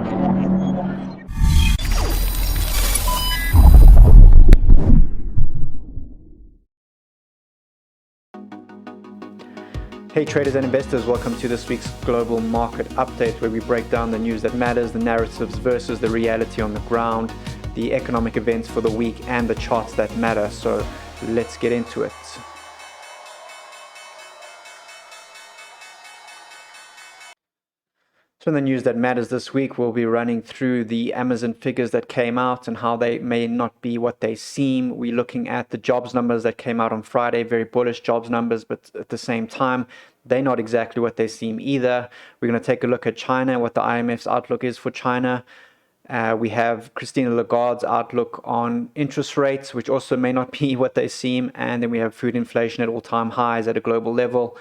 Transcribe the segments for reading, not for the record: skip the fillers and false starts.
Hey traders and investors, welcome to this week's Global Market Update, where we break down the news that matters, the narratives versus the reality on the ground, the economic events for the week, and the charts that matter. So let's get into it. So in the news that matters this week, we'll be running through the Amazon figures that came out and how they may not be what they seem. We're looking at the jobs numbers that came out on Friday, very bullish jobs numbers, but at the same time, they're not exactly what they seem either. We're going to take a look at China, what the IMF's outlook is for China. We have Christine Lagarde's outlook on interest rates, which also may not be what they seem. And then we have food inflation at all-time highs at a global level.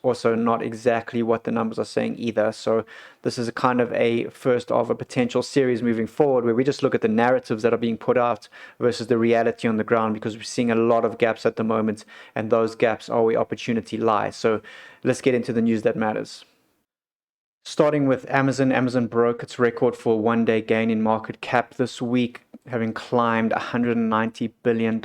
Also not exactly what the numbers are saying either. So this is a kind of a first of a potential series moving forward, where we just look at the narratives that are being put out versus the reality on the ground, because we're seeing a lot of gaps at the moment, and those gaps are where opportunity lies. So let's get into the news that matters. Starting with Amazon, Amazon broke its record for a one-day gain in market cap this week, having climbed $190 billion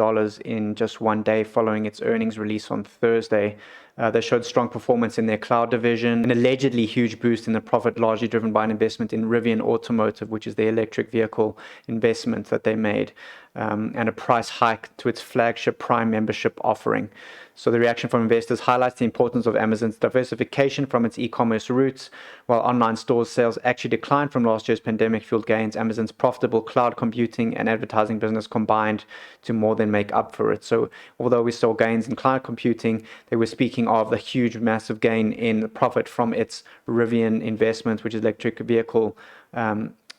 in just one day following its earnings release on Thursday. They showed strong performance in their cloud division, an allegedly huge boost in the profit, largely driven by an investment in Rivian Automotive, which is the electric vehicle investment that they made, and a price hike to its flagship Prime membership offering. So the reaction from investors highlights the importance of Amazon's diversification from its e-commerce roots. While online stores sales actually declined from last year's pandemic-fueled gains, Amazon's profitable cloud computing and advertising business combined to more than make up for it. So although we saw gains in cloud computing, they were speaking of the huge, massive gain in profit from its Rivian investment, which is electric vehicle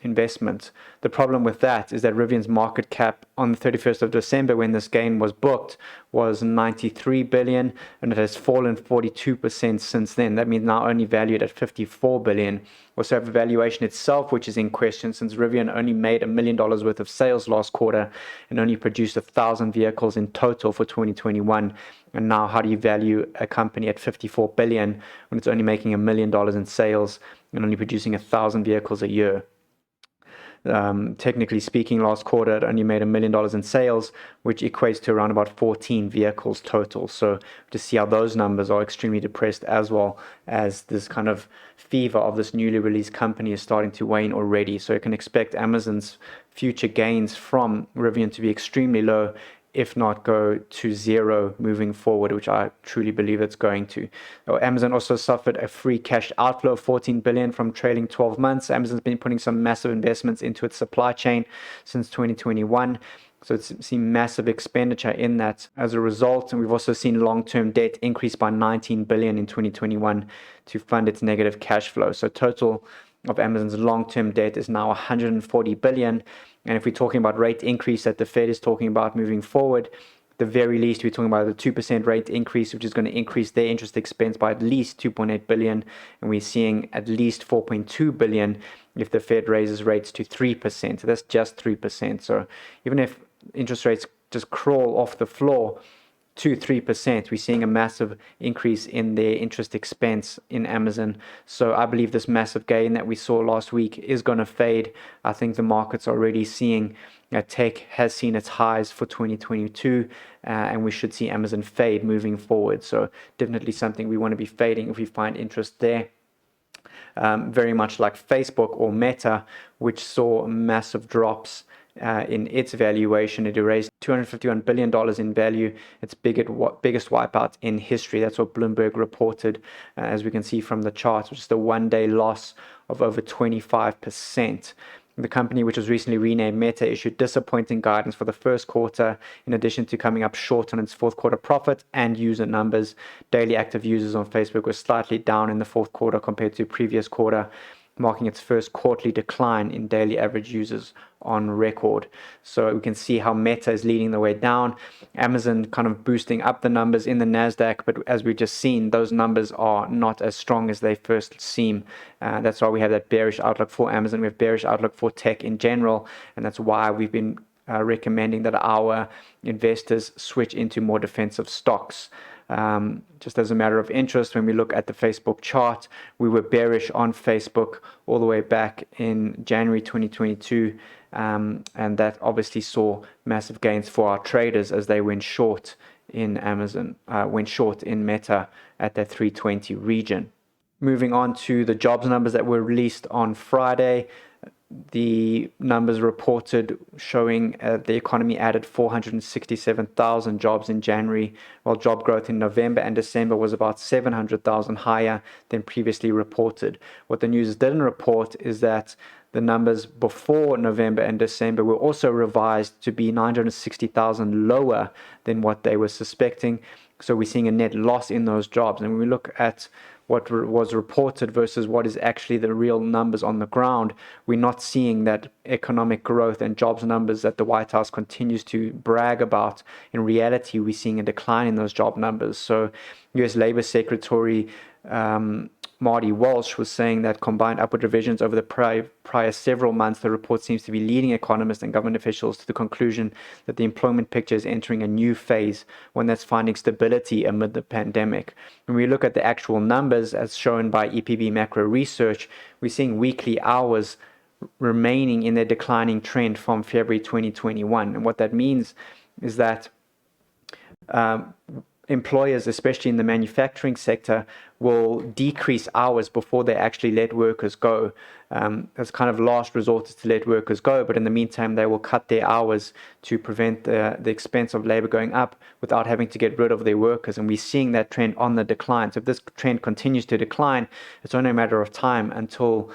investment. The problem with that is that Rivian's market cap on the 31st of December, when this gain was booked, was 93 billion, and it has fallen 42% since then. That means now only valued at 54 billion. Also have the valuation itself, which is in question, since Rivian only made $1 million worth of sales last quarter and only produced 1,000 vehicles in total for 2021. And now how do you value a company at 54 billion when it's only making $1 million in sales and only producing 1,000 vehicles a year? Technically speaking, last quarter it only made $1 million in sales, which equates to around about 14 vehicles total. So to see how those numbers are extremely depressed, as well as this kind of fever of this newly released company is starting to wane already. So you can expect Amazon's future gains from Rivian to be extremely low, if not go to zero moving forward, which I truly believe it's going to. Amazon also suffered a free cash outflow of 14 billion from trailing 12 months. Amazon's been putting some massive investments into its supply chain since 2021. So it's seen massive expenditure in that as a result. And we've also seen long-term debt increase by 19 billion in 2021 to fund its negative cash flow. So total of Amazon's long-term debt is now 140 billion. And if we're talking about rate increase that the Fed is talking about moving forward, at the very least, we're talking about a 2% rate increase, which is going to increase their interest expense by at least 2.8 billion. And we're seeing at least 4.2 billion if the Fed raises rates to 3%. So that's just 3%. So even if interest rates just crawl off the floor to 3%, we're seeing a massive increase in their interest expense in Amazon. So I believe this massive gain that we saw last week is going to fade. I think the market's already seeing tech has seen its highs for 2022, and we should see Amazon fade moving forward. So definitely something we want to be fading if we find interest there. Very much like Facebook or Meta, which saw massive drops in its valuation. It erased $251 billion in value, its biggest wipeout in history. That's what Bloomberg reported, as we can see from the charts, which is a one-day loss of over 25%. The company, which was recently renamed Meta, issued disappointing guidance for the first quarter, in addition to coming up short on its fourth quarter profit and user numbers. Daily active users on Facebook were slightly down in the fourth quarter compared to the previous quarter, marking its first quarterly decline in daily average users on record. So we can see how Meta is leading the way down. Amazon kind of boosting up the numbers in the NASDAQ, but as we've just seen, those numbers are not as strong as they first seem. That's why we have that bearish outlook for Amazon. We have bearish outlook for tech in general, and that's why we've been recommending that our investors switch into more defensive stocks. Just as a matter of interest, when we look at the Facebook chart, we were bearish on Facebook all the way back in January 2022, and that obviously saw massive gains for our traders as they went short in Amazon, went short in Meta at that 320 region. Moving on to the jobs numbers that were released on Friday. The numbers reported showing the economy added 467,000 jobs in January, while job growth in November and December was about 700,000 higher than previously reported. What the news didn't report is that the numbers before November and December were also revised to be 960,000 lower than what they were suspecting. So we're seeing a net loss in those jobs. And when we look at what was reported versus what is actually the real numbers on the ground, we're not seeing that economic growth and jobs numbers that the White House continues to brag about. In reality, we're seeing a decline in those job numbers. So U.S. Labor Secretary Marty Walsh was saying that combined upward revisions over the prior several months, the report seems to be leading economists and government officials to the conclusion that the employment picture is entering a new phase, one that's finding stability amid the pandemic. When we look at the actual numbers as shown by EPB Macro Research, we're seeing weekly hours remaining in their declining trend from February 2021. And what that means is that employers, especially in the manufacturing sector, will decrease hours before they actually let workers go. As kind of last resort is to let workers go, but in the meantime, they will cut their hours to prevent the expense of labor going up without having to get rid of their workers. And we're seeing that trend on the decline. So if this trend continues to decline, it's only a matter of time until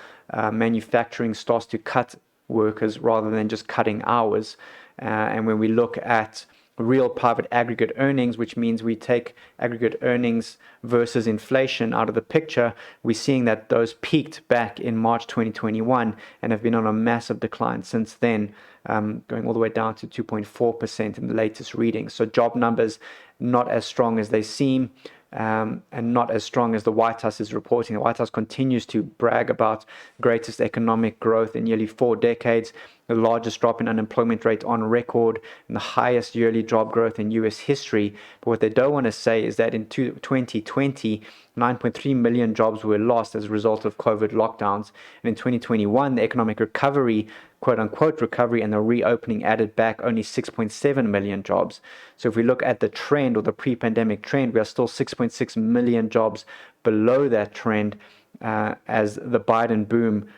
manufacturing starts to cut workers rather than just cutting hours. And when we look at real private aggregate earnings, which means we take aggregate earnings versus inflation out of the picture, we're seeing that those peaked back in March 2021 and have been on a massive decline since then, going all the way down to 2.4% in the latest reading. So job numbers not as strong as they seem. And not as strong as the White House is reporting. The White House continues to brag about greatest economic growth in nearly 4 decades, the largest drop in unemployment rate on record, and the highest yearly job growth in U.S. history. But what they don't want to say is that in 2020, 9.3 million jobs were lost as a result of COVID lockdowns. And in 2021, the economic recovery, quote unquote recovery, and the reopening added back only 6.7 million jobs. So if we look at the trend or the pre-pandemic trend, we are still 6.6 million jobs below that trend, as the Biden boom,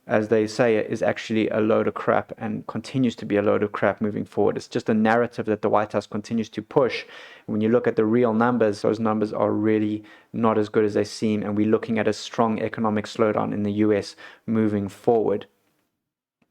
as they say, is actually a load of crap and continues to be a load of crap moving forward. It's just a narrative that the White House continues to push. When you look at the real numbers, those numbers are really not as good as they seem, and we're looking at a strong economic slowdown in the US moving forward.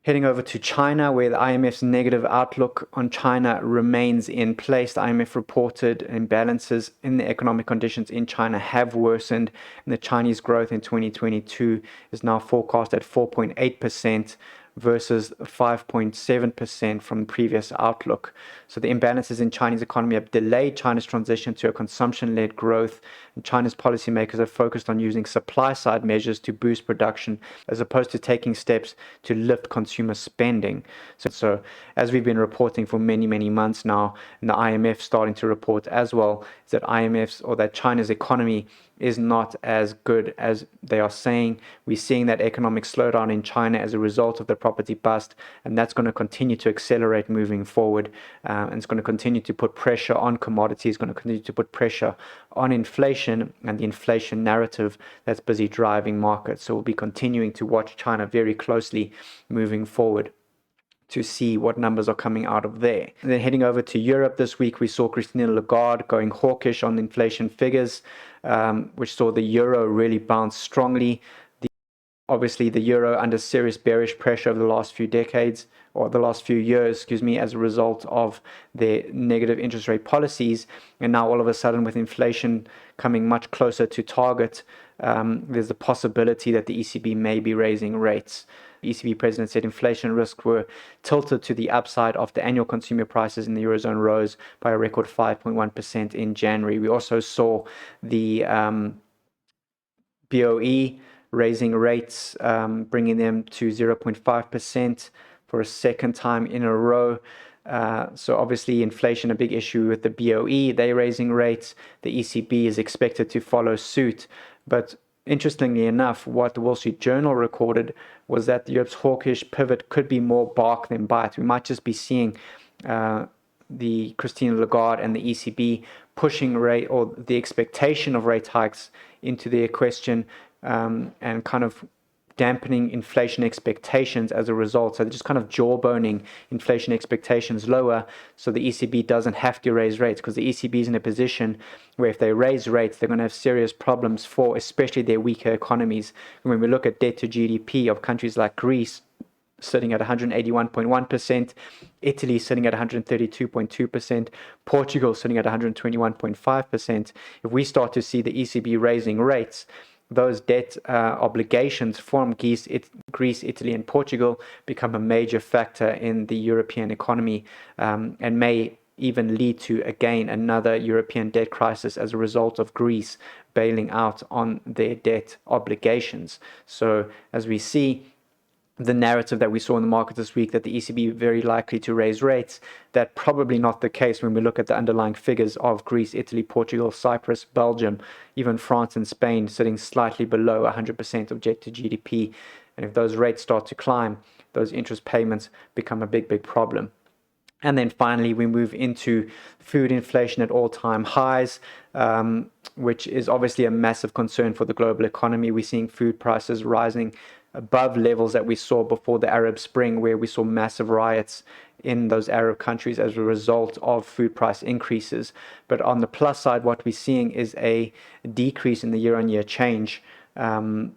Heading over to China, where the IMF's negative outlook on China remains in place. The IMF reported imbalances in the economic conditions in China have worsened, and the Chinese growth in 2022 is now forecast at 4.8%. Versus 5.7% from the previous outlook. So the imbalances in Chinese economy have delayed China's transition to a consumption-led growth, and China's policymakers have focused on using supply-side measures to boost production as opposed to taking steps to lift consumer spending. So as we've been reporting for many, many months now, and the IMF starting to report as well, is that China's economy is not as good as they are saying. We're seeing that economic slowdown in China as a result of the property bust, and that's going to continue to accelerate moving forward, and it's going to continue to put pressure on commodities, going to continue to put pressure on inflation and the inflation narrative that's busy driving markets. So we'll be continuing to watch China very closely moving forward to see what numbers are coming out of there. And then heading over to Europe this week, we saw Christine Lagarde going hawkish on inflation figures, which saw the euro really bounce strongly. Obviously, the euro under serious bearish pressure over the last few decades, or the last few years, as a result of their negative interest rate policies. And now all of a sudden, with inflation coming much closer to target, there's a possibility that the ECB may be raising rates. The ECB president said inflation risks were tilted to the upside after annual consumer prices in the Eurozone rose by a record 5.1% in January. We also saw the BOE raising rates, bringing them to 0.5% for a second time in a row. So obviously inflation, a big issue with the BOE, they're raising rates. The ECB is expected to follow suit. But interestingly enough, what the Wall Street Journal recorded was that Europe's hawkish pivot could be more bark than bite. We might just be seeing the Christine Lagarde and the ECB pushing rate, or the expectation of rate hikes, into the equation, and kind of dampening inflation expectations as a result. So they're just kind of jawboning inflation expectations lower, so the ECB doesn't have to raise rates, because the ECB is in a position where if they raise rates, they're going to have serious problems for especially their weaker economies. And when we look at debt to GDP of countries like Greece, sitting at 181.1%, Italy sitting at 132.2%, Portugal sitting at 121.5%. If we start to see the ECB raising rates, those debt obligations from Greece, Italy, and Portugal become a major factor in the European economy, and may even lead to, again, another European debt crisis as a result of Greece bailing out on their debt obligations. So as we see, the narrative that we saw in the market this week, that the ECB very likely to raise rates, that probably not the case when we look at the underlying figures of Greece, Italy, Portugal, Cyprus, Belgium, even France and Spain sitting slightly below 100% of debt to GDP. And if those rates start to climb, those interest payments become a big problem. And then finally, we move into food inflation at all-time highs, which is obviously a massive concern for the global economy. We're seeing food prices rising above levels that we saw before the Arab Spring, where we saw massive riots in those Arab countries as a result of food price increases. But on the plus side, what we're seeing is a decrease in the year-on-year change, where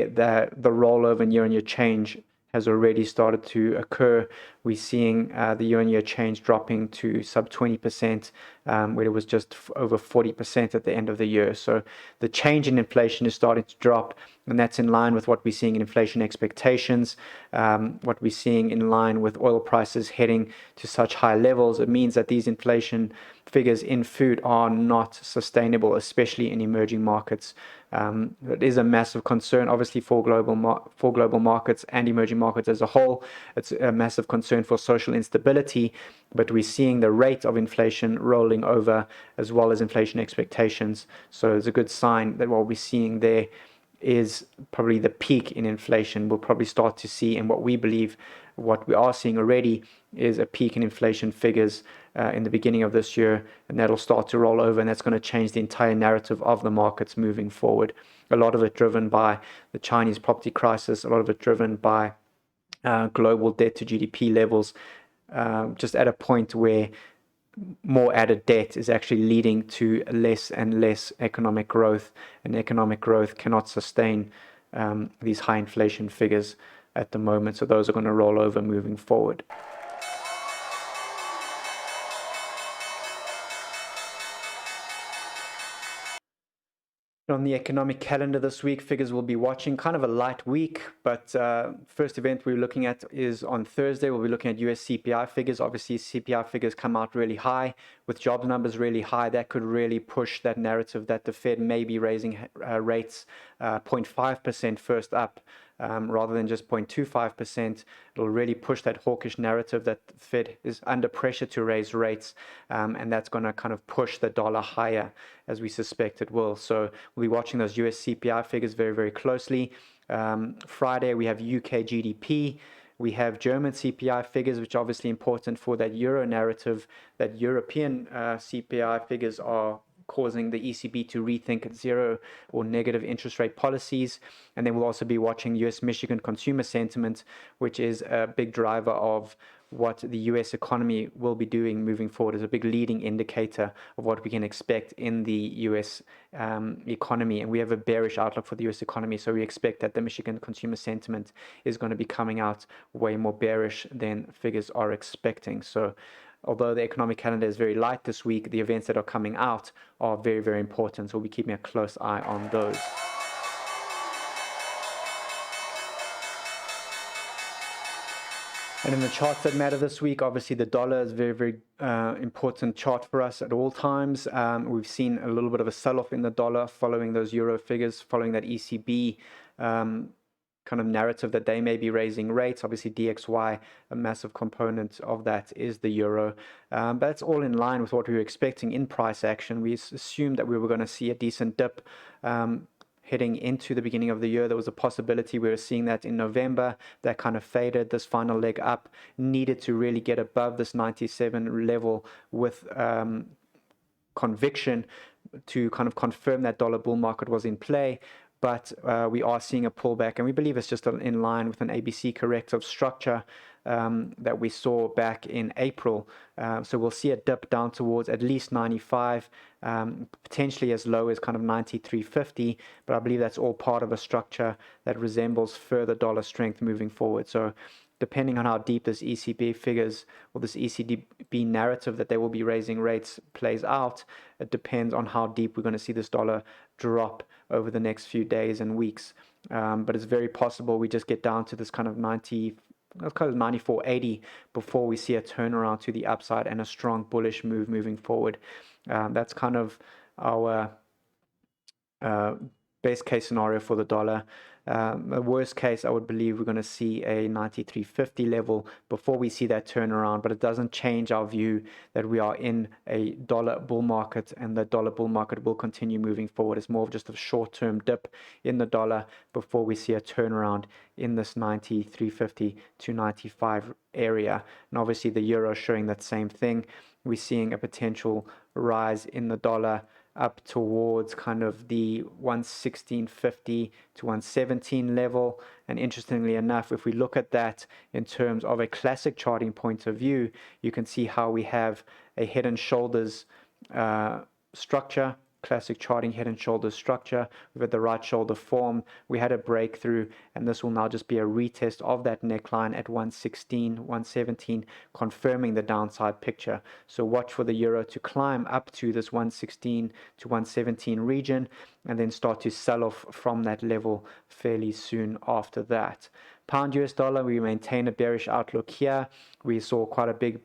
the rollover in year-on-year change has already started to occur. We're seeing the year-on-year change dropping to sub 20%, where it was just over 40% at the end of the year. So the change in inflation is starting to drop, and that's in line with what we're seeing in inflation expectations, what we're seeing in line with oil prices heading to such high levels. It means that these inflation figures in food are not sustainable, especially in emerging markets. It is a massive concern, obviously, for global markets and emerging markets as a whole. It's a massive concern for social instability, but we're seeing the rate of inflation rolling over as well as inflation expectations. So it's a good sign that what we're seeing there is probably the peak in inflation. We'll probably start to see, and what we believe, what we are seeing already, is a peak in inflation figures in the beginning of this year, and that'll start to roll over, and that's going to change the entire narrative of the markets moving forward. A lot of it driven by the Chinese property crisis, a lot of it driven by global debt to GDP levels, just at a point where more added debt is actually leading to less and less economic growth, and economic growth cannot sustain these high inflation figures at the moment. So those are going to roll over moving forward. On the economic calendar this week, figures we'll be watching, kind of a light week, but first event we're looking at is on Thursday. We'll be looking at US CPI figures. Obviously, CPI figures come out really high, with jobs numbers really high. That could really push that narrative that the Fed may be raising rates 0.5% first up, rather than just 0.25%. It'll really push that hawkish narrative that the Fed is under pressure to raise rates, and that's going to kind of push the dollar higher, as we suspect it will. So we'll be watching those US CPI figures very closely. Friday, we have UK GDP. We have German CPI figures, which are obviously important for that Euro narrative, that European CPI figures are causing the ECB to rethink zero or negative interest rate policies. And then we'll also be watching US Michigan consumer sentiment, which is a big driver of what the US economy will be doing moving forward, as a big leading indicator of what we can expect in the US economy. And we have a bearish outlook for the US economy, so we expect that the Michigan consumer sentiment is going to be coming out way more bearish than figures are expecting. So although the economic calendar is very light this week, the events that are coming out are very important, so we'll be keeping a close eye on those. And in the charts that matter this week, obviously the dollar is a very important chart for us at all times. We've seen a little bit of a sell-off in the dollar following those euro figures, following that ECB kind of narrative that they may be raising rates. Obviously, DXY, a massive component of that is the euro. But that's all in line with what we were expecting in price action. We assumed that we were going to see a decent dip heading into the beginning of the year. There was a possibility we were seeing that in November. That kind of faded. This final leg up needed to really get above this 97 level with conviction to kind of confirm that dollar bull market was in play. But we are seeing a pullback, and we believe it's just in line with an ABC corrective structure that we saw back in April. So we'll see a dip down towards at least 95, potentially as low as kind of 93.50, but I believe that's all part of a structure that resembles further dollar strength moving forward. So depending on how deep this ECB figures or this ECB narrative that they will be raising rates plays out, it depends on how deep we're going to see this dollar drop over the next few days and weeks. But it's very possible we just get down to this kind of 94.80 before we see a turnaround to the upside and a strong bullish move moving forward. That's kind of our best case scenario for the dollar. Worst case, I would believe we're going to see a 93.50 level before we see that turnaround, but it doesn't change our view that we are in a dollar bull market, and the dollar bull market will continue moving forward. It's more of just a short-term dip in the dollar before we see a turnaround in this 93.50 to 95 area. And obviously the euro showing that same thing. We're seeing a potential rise in the dollar up towards kind of the 116.50 to 117 level. And interestingly enough, if we look at that in terms of a classic charting point of view, you can see how we have a head and shoulders structure, classic charting head and shoulders structure. We've had the right shoulder form. We had a breakthrough, and this will now just be a retest of that neckline at 116, 117, confirming the downside picture. So watch for the euro to climb up to this 116 to 117 region and then start to sell off from that level fairly soon after that. Pound US dollar, we maintain a bearish outlook here. We saw quite a big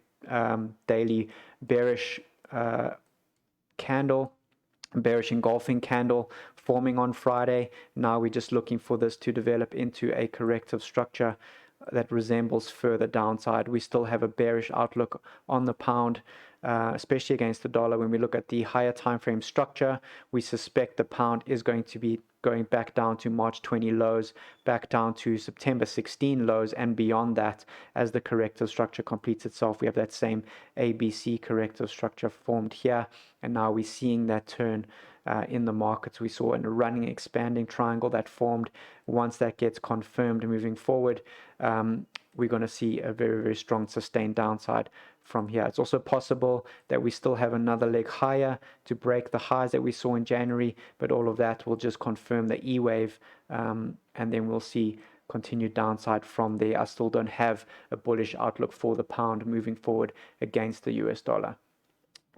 daily bearish candle, bearish engulfing candle forming on Friday. Now we're just looking for this to develop into a corrective structure that resembles further downside. We still have a bearish outlook on the pound, especially against the dollar. When we look at the higher time frame structure, we suspect the pound is going to be going back down to March 20 lows, back down to September 16 lows, and beyond that as the corrective structure completes itself. We have that same ABC corrective structure formed here, and now we're seeing that turn in the markets. We saw a running expanding triangle that formed. Once that gets confirmed moving forward, we're going to see a very, very strong sustained downside from here. It's also possible that we still have another leg higher to break the highs that we saw in January, but all of that will just confirm the E wave, and then we'll see continued downside from there. I still don't have a bullish outlook for the pound moving forward against the US dollar.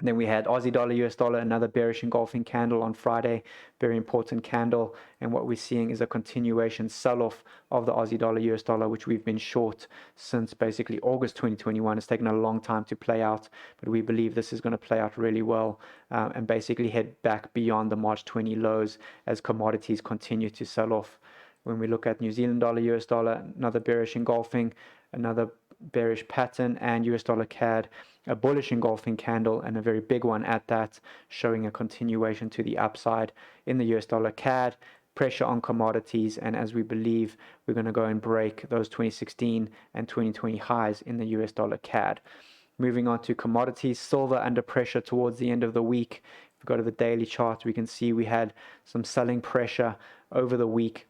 Then we had Aussie dollar, US dollar, another bearish engulfing candle on Friday, very important candle. And what we're seeing is a continuation sell-off of the Aussie dollar, US dollar, which we've been short since basically August 2021. It's taken a long time to play out, but we believe this is going to play out really well and basically head back beyond the March 20 lows as commodities continue to sell off. When we look at New Zealand dollar, US dollar, another bearish engulfing, another bearish pattern, and US dollar CAD, a bullish engulfing candle, and a very big one at that, showing a continuation to the upside in the US dollar CAD. Pressure on commodities, and as we believe we're going to go and break those 2016 and 2020 highs in the US dollar CAD. Moving on to commodities, silver under pressure towards the end of the week. If we go to the daily chart, we can see we had some selling pressure over the week.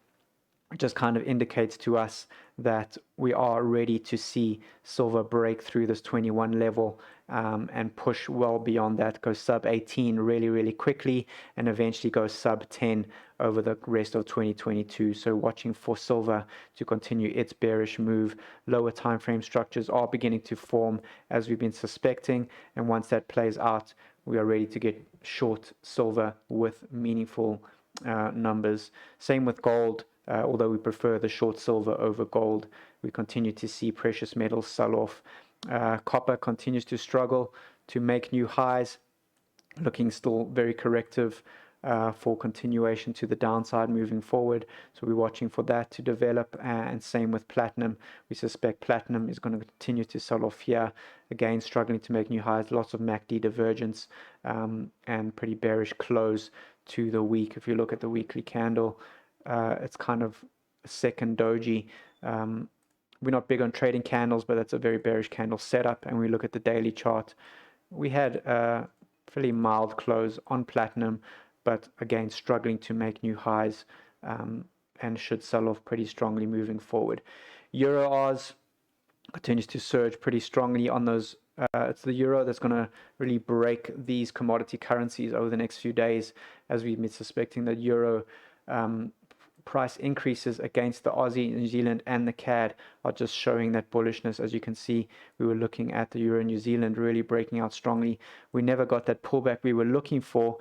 It just kind of indicates to us that we are ready to see silver break through this 21 level and push well beyond that, go sub 18 really, really quickly, and eventually go sub 10 over the rest of 2022. So watching for silver to continue its bearish move. Lower time frame structures are beginning to form as we've been suspecting, and once that plays out, we are ready to get short silver with meaningful numbers. Same with gold. Although we prefer the short silver over gold, we continue to see precious metals sell off. Copper continues to struggle to make new highs, looking still very corrective for continuation to the downside moving forward. So we're watching for that to develop, and same with platinum. We suspect platinum is going to continue to sell off here, again struggling to make new highs, lots of MACD divergence, and pretty bearish close to the week. If you look at the weekly candle, it's kind of a second doji. We're not big on trading candles, but that's a very bearish candle setup. And we look at the daily chart, we had a fairly mild close on platinum, but again struggling to make new highs, and should sell off pretty strongly moving forward. Euro Oz continues to surge pretty strongly on those. It's the euro that's going to really break these commodity currencies over the next few days, as we've been suspecting that euro price increases against the Aussie, New Zealand, and the CAD are just showing that bullishness. As you can see, we were looking at the euro New Zealand really breaking out strongly. We never got that pullback we were looking for,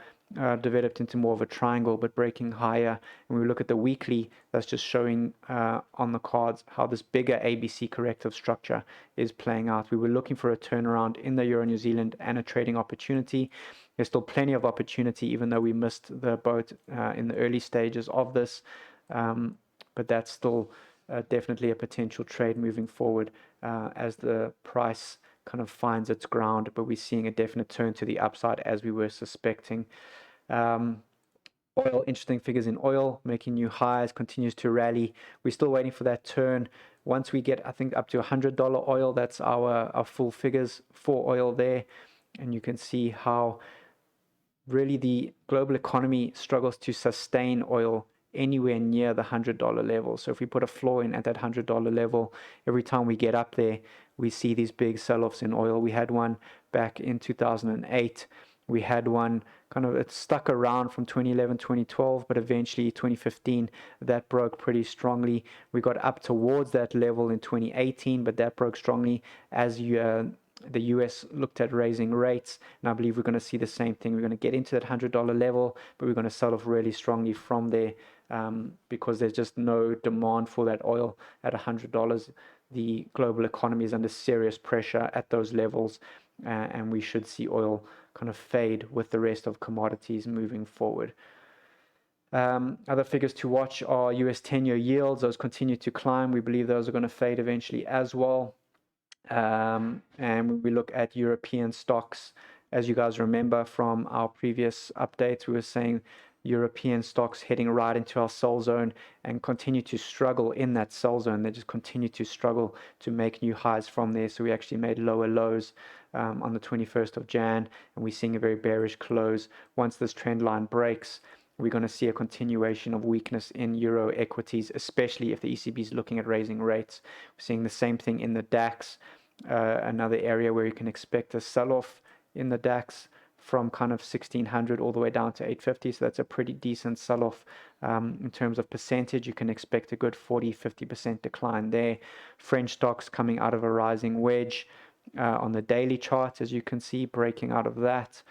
developed into more of a triangle, but breaking higher. And we look at the weekly, that's just showing on the cards how this bigger ABC corrective structure is playing out. We were looking for a turnaround in the euro New Zealand and a trading opportunity. There's still plenty of opportunity, even though we missed the boat in the early stages of this. But that's still definitely a potential trade moving forward, as the price kind of finds its ground, but we're seeing a definite turn to the upside as we were suspecting. Oil, interesting figures in oil, making new highs, continues to rally. We're still waiting for that turn. Once we get, I think, up to $100 oil, that's our full figures for oil there. And you can see how really the global economy struggles to sustain oil anywhere near the $100 level. So if we put a floor in at that $100 level, every time we get up there, we see these big sell-offs in oil. We had one back in 2008. We had one kind of, it stuck around from 2011, 2012, but eventually 2015, that broke pretty strongly. We got up towards that level in 2018, but that broke strongly as the US looked at raising rates, and I believe we're going to see the same thing. We're going to get into that $100 level, but we're going to sell off really strongly from there, because there's just no demand for that oil at $100. The global economy is under serious pressure at those levels, and we should see oil kind of fade with the rest of commodities moving forward. Other figures to watch are US 10-year yields. Those continue to climb. We believe those are going to fade eventually as well. And when we look at European stocks, as you guys remember from our previous updates, we were saying European stocks heading right into our sell zone and continue to struggle in that sell zone. They just continue to struggle to make new highs from there. So we actually made lower lows on the 21st of Jan, and we're seeing a very bearish close. Once this trend line breaks, we're going to see a continuation of weakness in euro equities, especially if the ECB is looking at raising rates. We're seeing the same thing in the DAX, another area where you can expect a sell-off in the DAX from kind of 1600 all the way down to 850. So that's a pretty decent sell-off. In terms of percentage, you can expect a good 40-50% decline there. French stocks coming out of a rising wedge on the daily chart, as you can see, breaking out of that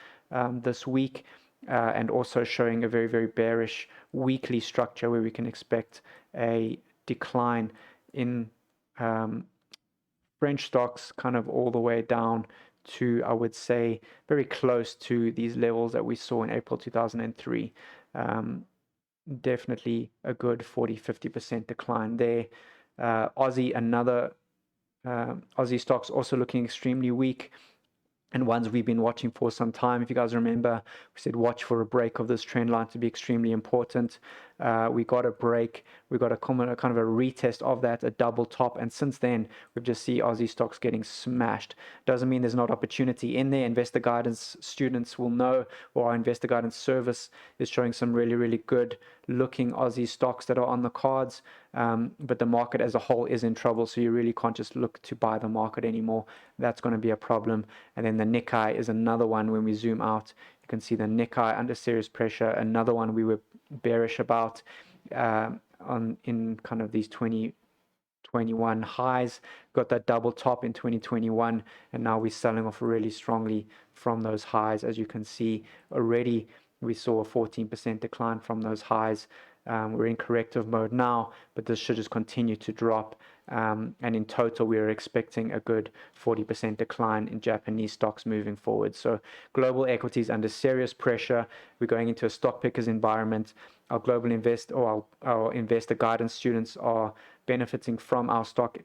this week. And also showing a very, very bearish weekly structure where we can expect a decline in French stocks kind of all the way down to, I would say, very close to these levels that we saw in April 2003. Definitely a good 40-50% decline there. Aussie stocks also looking extremely weak, and ones we've been watching for some time. If you guys remember, we said watch for a break of this trend line to be extremely important. We got a break. We got a kind of a retest of that, a double top, and since then we've just seen Aussie stocks getting smashed. Doesn't mean there's not opportunity in there. Investor guidance students will know, or our investor guidance service is showing some really, really good looking Aussie stocks that are on the cards. But the market as a whole is in trouble, so you really can't just look to buy the market anymore. That's going to be a problem. And then the Nikkei is another one. When we zoom out, you can see the Nikkei under serious pressure. Another one we were bearish about in kind of these 2021 highs. Got that double top in 2021, and now we're selling off really strongly from those highs. As you can see already, we saw a 14% decline from those highs. We're in corrective mode now, but this should just continue to drop. And in total, we're expecting a good 40% decline in Japanese stocks moving forward. So global equities under serious pressure. We're going into a stock pickers environment. Our global our investor guidance students are benefiting from our stock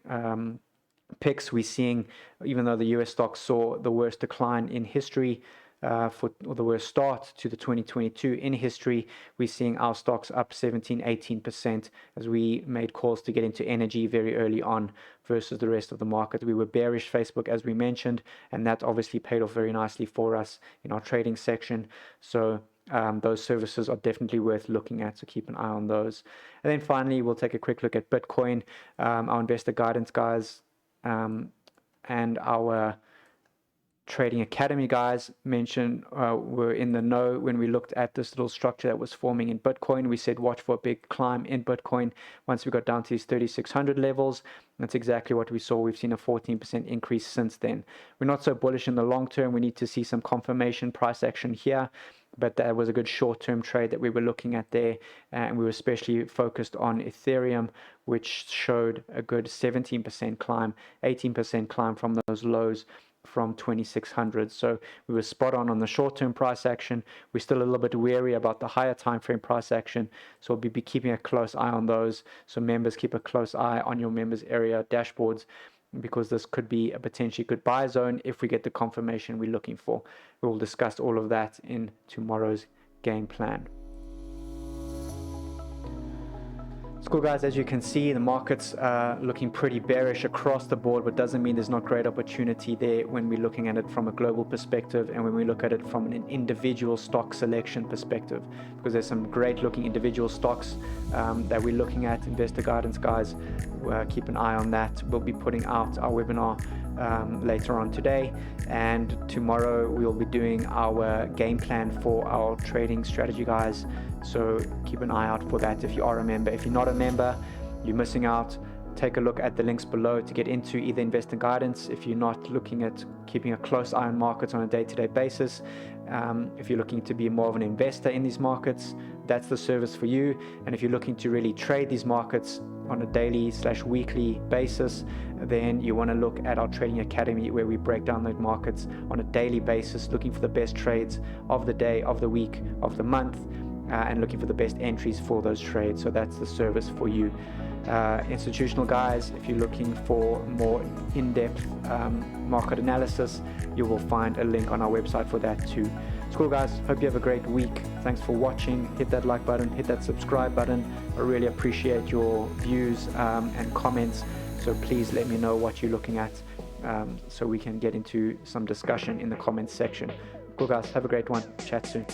picks. We're seeing, even though the US stocks saw the worst decline in history, or the worst start to the 2022 in history, we're seeing our stocks up 17-18% as we made calls to get into energy very early on versus the rest of the market. We were bearish Facebook, as we mentioned, and that obviously paid off very nicely for us in our trading section. So those services are definitely worth looking at, so keep an eye on those. And then finally, we'll take a quick look at Bitcoin. Our investor guidance guys and our Trading Academy guys mentioned were in the know when we looked at this little structure that was forming in Bitcoin. We said watch for a big climb in Bitcoin once we got down to these 3,600 levels. That's exactly what we saw. We've seen a 14% increase since then. We're not so bullish in the long term. We need to see some confirmation price action here, but that was a good short-term trade that we were looking at there, and we were especially focused on Ethereum, which showed a good 17% climb, 18% climb from those lows from 2,600. So we were spot on the short-term price action. We're still a little bit wary about the higher time frame price action, so we'll be keeping a close eye on those. So members, keep a close eye on your members area dashboards, because this could be a potentially good buy zone if we get the confirmation we're looking for. We will discuss all of that in tomorrow's game plan. It's cool, guys. As you can see, the market's looking pretty bearish across the board, but doesn't mean there's not great opportunity there when we're looking at it from a global perspective and when we look at it from an individual stock selection perspective, because there's some great looking individual stocks that we're looking at. Investor guidance guys, keep an eye on that. We'll be putting out our webinar later on today, and tomorrow we'll be doing our game plan for our trading strategy, guys. So keep an eye out for that if you are a member. If you're not a member, you're missing out. Take a look at the links below to get into either investor guidance if you're not looking at keeping a close eye on markets on a day-to-day basis. If you're looking to be more of an investor in these markets, that's the service for you. And if you're looking to really trade these markets on a daily/weekly basis, then you want to look at our Trading Academy, where we break down the markets on a daily basis, looking for the best trades of the day, of the week, of the month, and looking for the best entries for those trades. So that's the service for you. Institutional guys, if you're looking for more in-depth market analysis, you will find a link on our website for that too. It's cool, guys. Hope you have a great week. Thanks for watching. Hit that like button, hit that subscribe button. I really appreciate your views and comments, so please let me know what you're looking at, so we can get into some discussion in the comments section. Cool, guys. Have a great one. Chat soon.